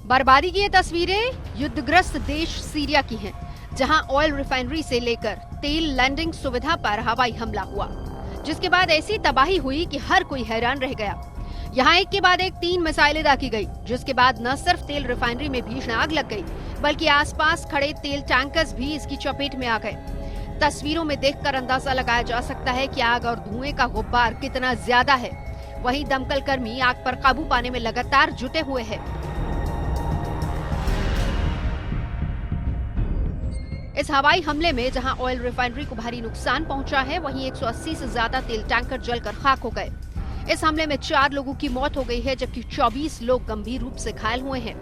बर्बादी की ये तस्वीरें युद्धग्रस्त देश सीरिया की हैं, जहां ऑयल रिफाइनरी से लेकर तेल लैंडिंग सुविधा पर हवाई हमला हुआ, जिसके बाद ऐसी तबाही हुई कि हर कोई हैरान रह गया। यहाँ एक के बाद एक 3 मिसाइलें दागी गई, जिसके बाद न सिर्फ तेल रिफाइनरी में भीषण आग लग गई, बल्कि आसपास खड़े तेल टैंकर्स भी इसकी चपेट में आ गए। तस्वीरों में देखकर अंदाजा लगाया जा सकता है कि आग और धुएं का गुब्बार कितना ज्यादा है। वहीं दमकल कर्मी आग पर काबू पाने में लगातार जुटे हुए हैं। इस हवाई हमले में जहां ऑयल रिफाइनरी को भारी नुकसान पहुंचा है, वहीं 180 से ज्यादा तेल टैंकर जलकर खाक हो गए। इस हमले में 4 लोगों की मौत हो गई है, जबकि 24 लोग गंभीर रूप से घायल हुए हैं।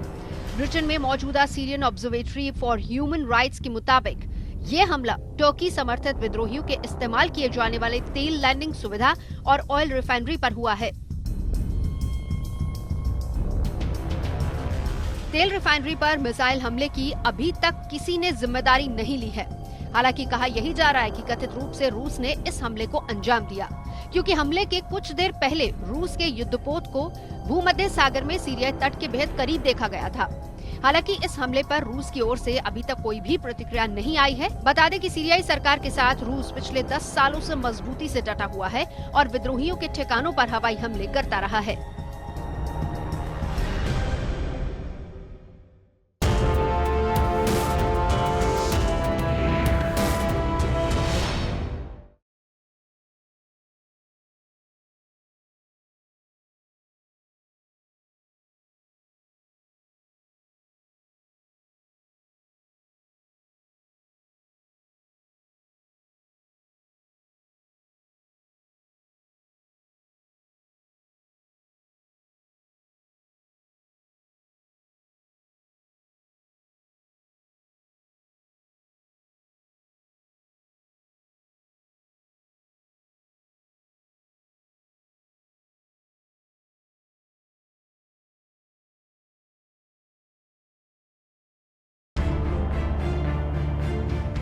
ब्रिटेन में मौजूदा Syrian observatory for human rights के मुताबिक ये हमला टर्की समर्थित विद्रोहियों के इस्तेमाल किए जाने वाले तेल लैंडिंग सुविधा और ऑयल रिफाइनरी पर हुआ है। तेल रिफाइनरी पर मिसाइल हमले की अभी तक किसी ने जिम्मेदारी नहीं ली है। हालांकि कहा यही जा रहा है कि कथित रूप से रूस ने इस हमले को अंजाम दिया, क्योंकि हमले के कुछ देर पहले रूस के युद्धपोत को भूमध्य सागर में सीरियाई तट के बेहद करीब देखा गया था। हालांकि इस हमले पर रूस की ओर से अभी तक कोई भी प्रतिक्रिया नहीं आई है। बता दें कि सीरियाई सरकार के साथ रूस पिछले 10 सालों से मजबूती से डटा हुआ है और विद्रोहियों के ठिकानों पर हवाई हमले करता रहा है।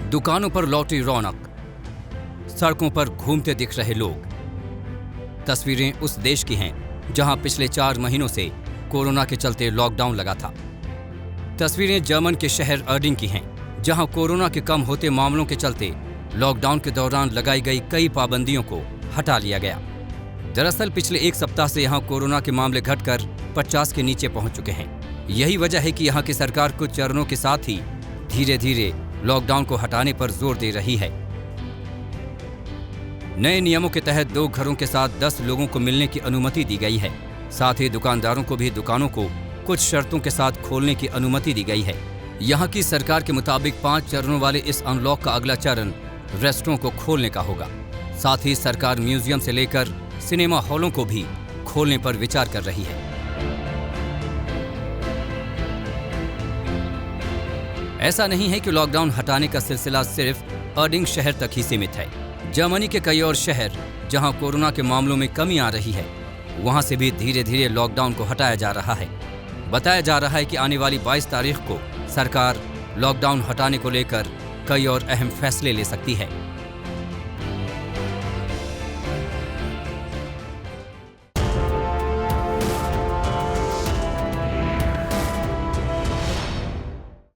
दुकानों पर लौटी रौनक, सड़कों पर घूमते दिख रहे लोग। तस्वीरें उस देश की हैं जहां पिछले 4 महीनों से कोरोना के चलते लॉकडाउन लगा था। तस्वीरें जर्मन के शहर अर्डिंग की हैं, जहां कोरोना के कम होते मामलों के चलते लॉकडाउन के दौरान लगाई गई कई पाबंदियों को हटा लिया गया। दरअसल पिछले 1 सप्ताह से यहां कोरोना के मामले घटकर 50 के नीचे पहुंच चुके हैं। यही वजह है कि यहां की सरकार कुछ चरणों के साथ ही धीरे धीरे लॉकडाउन को हटाने पर जोर दे रही है। नए नियमों के तहत 2 घरों के साथ 10 लोगों को मिलने की अनुमति दी गई है। साथ ही दुकानदारों को भी दुकानों को कुछ शर्तों के साथ खोलने की अनुमति दी गई है। यहाँ की सरकार के मुताबिक 5 चरणों वाले इस अनलॉक का अगला चरण रेस्टोरेंट को खोलने का होगा। साथ ही सरकार म्यूजियम से लेकर सिनेमा हॉलों को भी खोलने पर विचार कर रही है। ऐसा नहीं है कि लॉकडाउन हटाने का सिलसिला सिर्फ अर्डिंग शहर तक ही सीमित है। जर्मनी के कई और शहर जहां कोरोना के मामलों में कमी आ रही है, वहां से भी धीरे धीरे लॉकडाउन को हटाया जा रहा है। बताया जा रहा है कि आने वाली 22 तारीख को सरकार लॉकडाउन हटाने को लेकर कई और अहम फैसले ले सकती है।